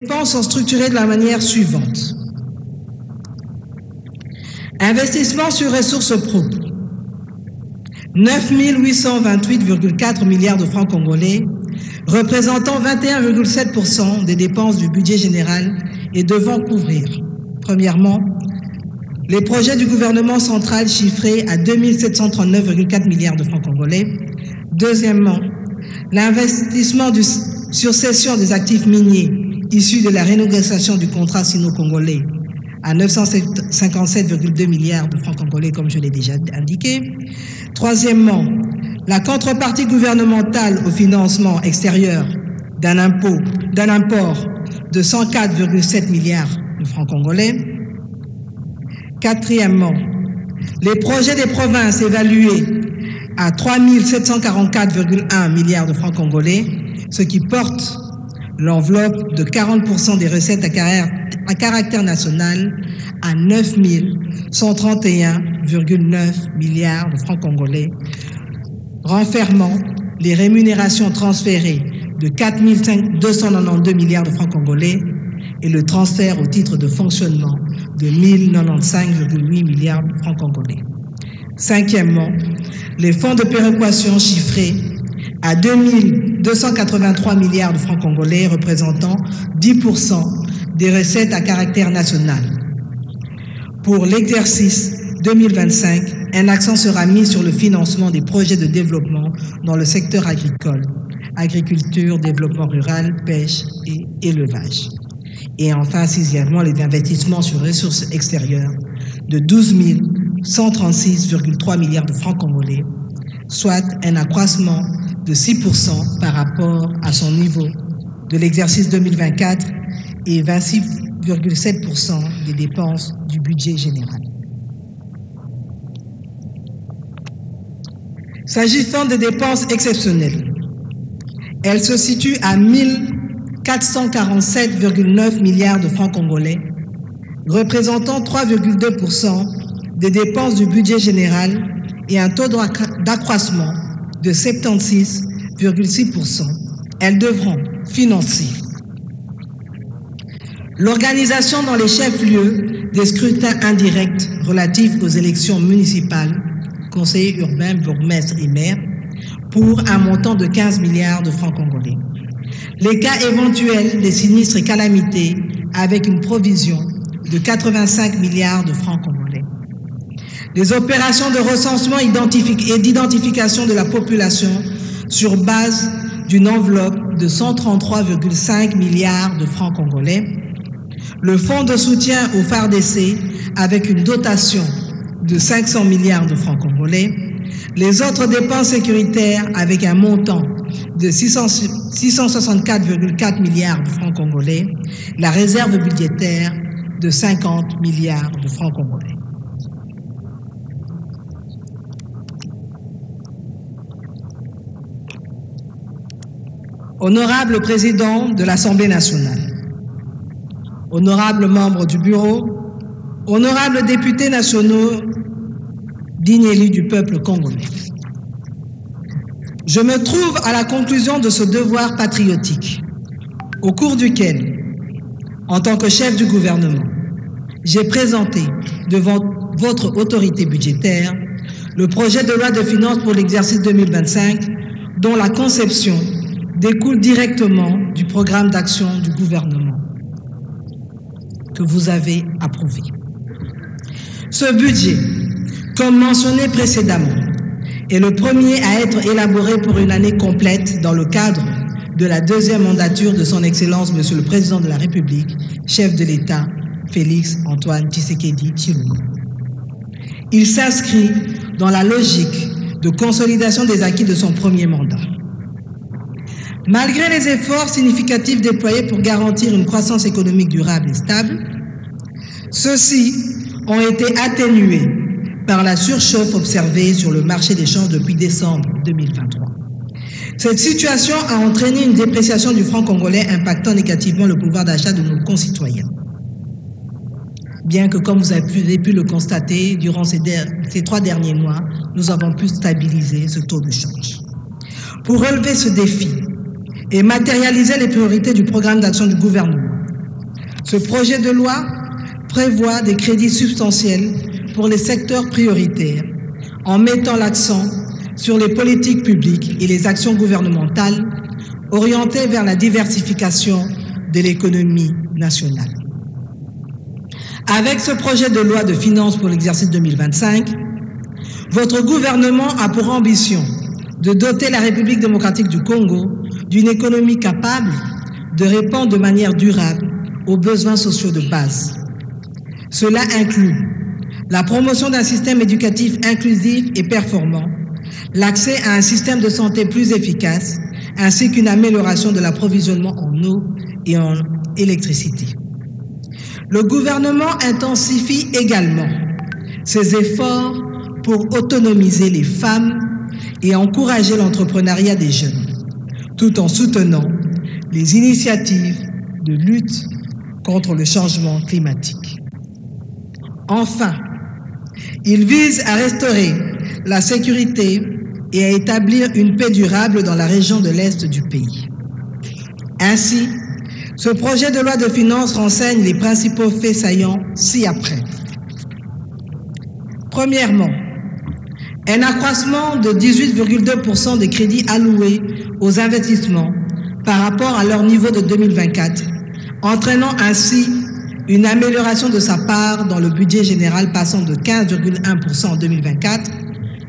dépenses sont structurées de la manière suivante. Investissement sur ressources propres, 9 828,4 milliards de francs congolais, représentant 21,7% des dépenses du budget général et devant couvrir, premièrement, les projets du gouvernement central chiffrés à 2 739,4 milliards de francs congolais, deuxièmement, l'investissement sur cession des actifs miniers issus de la renégociation du contrat sino-congolais à 957,2 milliards de francs congolais, comme je l'ai déjà indiqué. Troisièmement, la contrepartie gouvernementale au financement extérieur d'un import de 104,7 milliards de francs congolais. Quatrièmement, les projets des provinces évalués à 3 744,1 milliards de francs congolais, ce qui porte l'enveloppe de 40% des recettes à caractère national à 9 131,9 milliards de francs congolais, renfermant les rémunérations transférées de 4 292 milliards de francs congolais et le transfert au titre de fonctionnement de 1095,8 milliards de francs congolais. Cinquièmement, les fonds de péréquation chiffrés à 2 283 milliards de francs congolais, représentant 10% des recettes à caractère national. Pour l'exercice 2025, un accent sera mis sur le financement des projets de développement dans le secteur agricole, agriculture, développement rural, pêche et élevage. Et enfin, sixièmement, les investissements sur ressources extérieures de 12 136,3 milliards de francs congolais, soit un accroissement de 6% par rapport à son niveau de l'exercice 2024 et 26,7% des dépenses du budget général. S'agissant des dépenses exceptionnelles, elles se situent à 1447,9 milliards de francs congolais, représentant 3,2% des dépenses du budget général et un taux d'accroissement de 76,6%. Elles devront financer l'organisation dans les chefs-lieux des scrutins indirects relatifs aux élections municipales, conseillers urbains, bourgmestres et maires, pour un montant de 15 milliards de francs congolais. Les cas éventuels des sinistres et calamités avec une provision de 85 milliards de francs congolais. Les opérations de recensement et d'identification de la population sur base d'une enveloppe de 133,5 milliards de francs congolais. Le fonds de soutien au FARDC avec une dotation de 500 milliards de francs congolais. Les autres dépenses sécuritaires avec un montant de 664,4 milliards de francs congolais. La réserve budgétaire de 50 milliards de francs congolais. Honorable Président de l'Assemblée nationale, honorables membres du Bureau, honorables députés nationaux, dignes élus du peuple congolais. Je me trouve à la conclusion de ce devoir patriotique, au cours duquel, en tant que chef du gouvernement, j'ai présenté devant votre autorité budgétaire le projet de loi de finances pour l'exercice 2025, dont la conception découle directement du programme d'action du gouvernement que vous avez approuvé. Ce budget, comme mentionné précédemment, est le premier à être élaboré pour une année complète dans le cadre de la deuxième mandature de son Excellence, Monsieur le Président de la République, chef de l'État, Félix Antoine Tshisekedi Tshilombo. Il s'inscrit dans la logique de consolidation des acquis de son premier mandat. Malgré les efforts significatifs déployés pour garantir une croissance économique durable et stable, ceux-ci ont été atténués par la surchauffe observée sur le marché des changes depuis décembre 2023. Cette situation a entraîné une dépréciation du franc congolais impactant négativement le pouvoir d'achat de nos concitoyens. Bien que, comme vous avez pu le constater, durant ces 3 derniers mois, nous avons pu stabiliser ce taux de change. Pour relever ce défi et matérialiser les priorités du programme d'action du gouvernement, Ce projet de loi prévoit des crédits substantiels pour les secteurs prioritaires en mettant l'accent sur les politiques publiques et les actions gouvernementales orientées vers la diversification de l'économie nationale. Avec ce projet de loi de finances pour l'exercice 2025, votre gouvernement a pour ambition de doter la République démocratique du Congo d'une économie capable de répondre de manière durable aux besoins sociaux de base. Cela inclut la promotion d'un système éducatif inclusif et performant, l'accès à un système de santé plus efficace, ainsi qu'une amélioration de l'approvisionnement en eau et en électricité. Le gouvernement intensifie également ses efforts pour autonomiser les femmes et encourager l'entrepreneuriat des jeunes, tout en soutenant les initiatives de lutte contre le changement climatique. Enfin, il vise à restaurer la sécurité et à établir une paix durable dans la région de l'Est du pays. Ainsi, ce projet de loi de finances renseigne les principaux faits saillants ci-après. Premièrement, un accroissement de 18,2% des crédits alloués aux investissements par rapport à leur niveau de 2024, entraînant ainsi une amélioration de sa part dans le budget général passant de 15,1% en 2024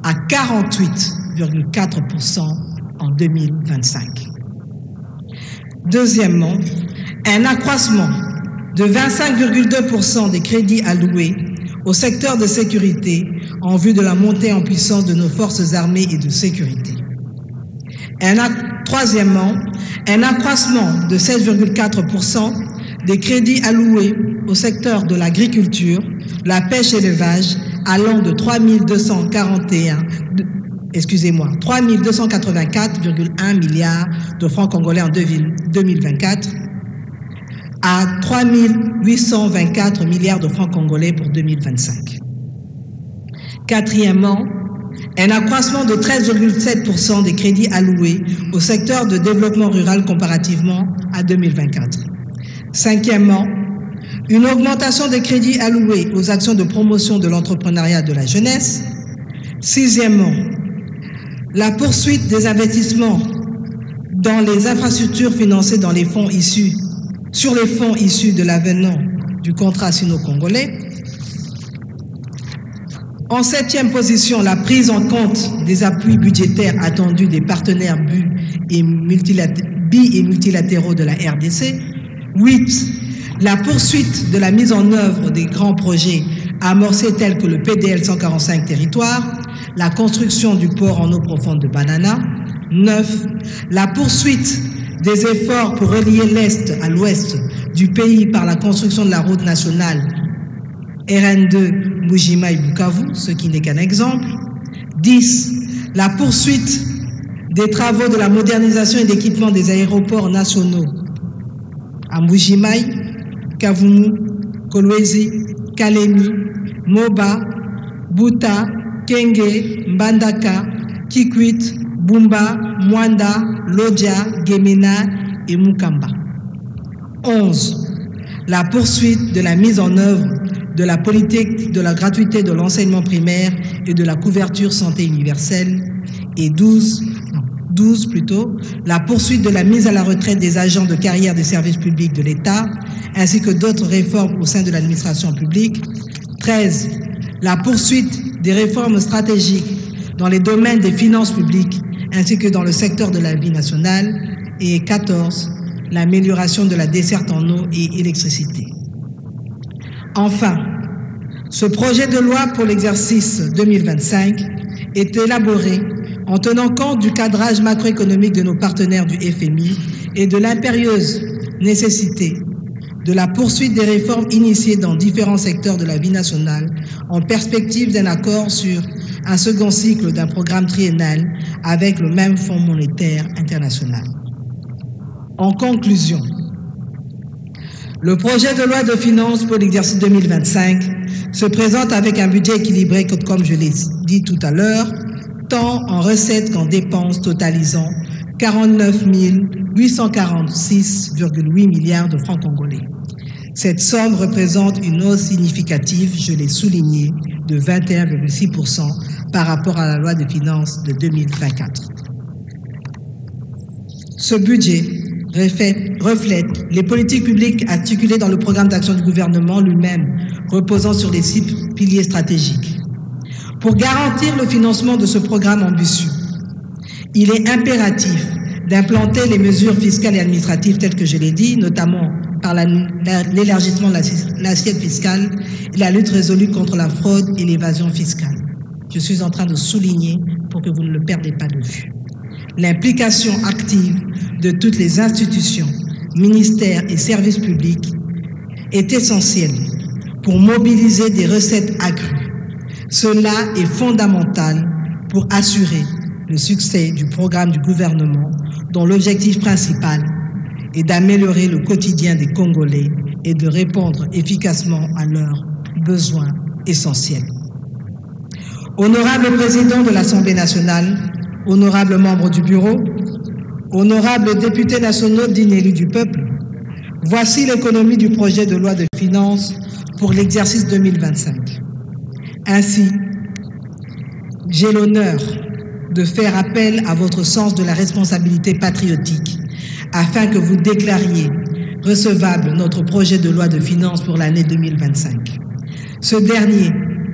à 48,4% en 2025. Deuxièmement, un accroissement de 25,2% des crédits alloués au secteur de sécurité en vue de la montée en puissance de nos forces armées et de sécurité. Troisièmement, un accroissement de 16,4% des crédits alloués au secteur de l'agriculture, la pêche et l'élevage, allant de 3,284,1 milliards de francs congolais en 2024 à 3,824 milliards de francs congolais pour 2025. Quatrièmement, un accroissement de 13,7% des crédits alloués au secteur de développement rural comparativement à 2024. Cinquièmement, une augmentation des crédits alloués aux actions de promotion de l'entrepreneuriat de la jeunesse. Sixièmement, la poursuite des investissements dans les infrastructures financées dans les fonds issus, sur les fonds issus de l'avenant du contrat sino-congolais. En septième position, la prise en compte des appuis budgétaires attendus des partenaires bi et multilatéraux de la RDC. 8. La poursuite de la mise en œuvre des grands projets amorcés tels que le PDL 145 territoires, la construction du port en eau profonde de Banana. 9. La poursuite des efforts pour relier l'Est à l'Ouest du pays par la construction de la route nationale RN2 Mbuji-Mayi-Bukavu, ce qui n'est qu'un exemple. 10. La poursuite des travaux de la modernisation et d'équipement des aéroports nationaux à Mbuji-Mayi, Kavumu, Kolwezi, Kalemi, Moba, Buta, Kenge, Mbandaka, Kikwit, Bumba, Mwanda, Lodja, Gemena et Mukamba. 11. La poursuite de la mise en œuvre de la politique de la gratuité de l'enseignement primaire et de la couverture santé universelle. Et 12, la poursuite de la mise à la retraite des agents de carrière des services publics de l'État, ainsi que d'autres réformes au sein de l'administration publique. 13. La poursuite des réformes stratégiques dans les domaines des finances publiques, ainsi que dans le secteur de la vie nationale. Et 14. L'amélioration de la desserte en eau et électricité. Enfin, ce projet de loi pour l'exercice 2025 est élaboré en tenant compte du cadrage macroéconomique de nos partenaires du FMI et de l'impérieuse nécessité de la poursuite des réformes initiées dans différents secteurs de la vie nationale en perspective d'un accord sur un second cycle d'un programme triennal avec le même Fonds monétaire international. En conclusion, le projet de loi de finances pour l'exercice 2025 se présente avec un budget équilibré, comme je l'ai dit tout à l'heure, tant en recettes qu'en dépenses, totalisant 49 846,8 milliards de francs congolais. Cette somme représente une hausse significative, je l'ai souligné, de 21,6% par rapport à la loi de finances de 2024. Ce budget reflète les politiques publiques articulées dans le programme d'action du gouvernement lui-même, reposant sur les 6 piliers stratégiques. Pour garantir le financement de ce programme ambitieux, il est impératif d'implanter les mesures fiscales et administratives telles que je l'ai dit, notamment par l'élargissement de l'assiette fiscale et la lutte résolue contre la fraude et l'évasion fiscale. Je suis en train de souligner pour que vous ne le perdez pas de vue. L'implication active de toutes les institutions, ministères et services publics est essentielle pour mobiliser des recettes accrues. Cela est fondamental pour assurer le succès du programme du gouvernement dont l'objectif principal est d'améliorer le quotidien des Congolais et de répondre efficacement à leurs besoins essentiels. Honorable président de l'Assemblée nationale, honorables membres du bureau, honorables députés nationaux dignes élus du peuple, voici l'économie du projet de loi de finances pour l'exercice 2025. Ainsi, j'ai l'honneur de faire appel à votre sens de la responsabilité patriotique afin que vous déclariez recevable notre projet de loi de finances pour l'année 2025. Ce dernier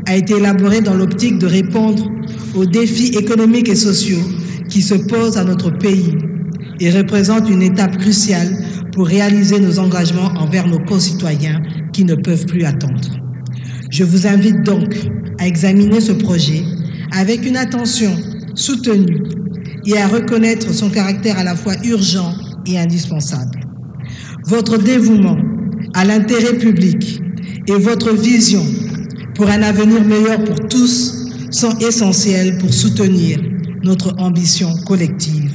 a été élaboré dans l'optique de répondre aux défis économiques et sociaux qui se posent à notre pays et représente une étape cruciale pour réaliser nos engagements envers nos concitoyens qui ne peuvent plus attendre. Je vous invite donc à examiner ce projet avec une attention soutenue et à reconnaître son caractère à la fois urgent et indispensable. Votre dévouement à l'intérêt public et votre vision pour un avenir meilleur pour tous sont essentiels pour soutenir notre ambition collective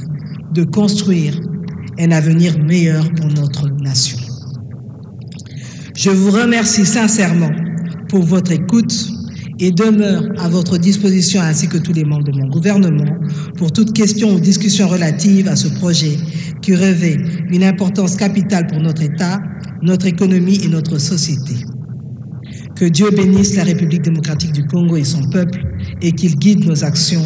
de construire un avenir meilleur pour notre nation. Je vous remercie sincèrement pour votre écoute et demeure à votre disposition ainsi que tous les membres de mon gouvernement pour toute question ou discussion relative à ce projet qui revêt une importance capitale pour notre État, notre économie et notre société. Que Dieu bénisse la République démocratique du Congo et son peuple et qu'il guide nos actions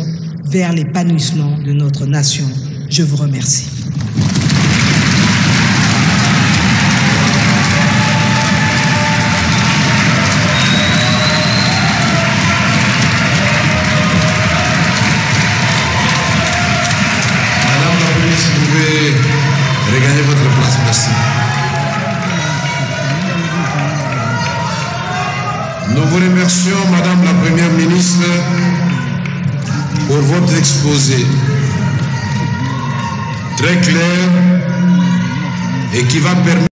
vers l'épanouissement de notre nation. Je vous remercie. Regagner votre place, merci. Nous vous remercions, Madame la Première ministre, pour votre exposé très clair et qui va permettre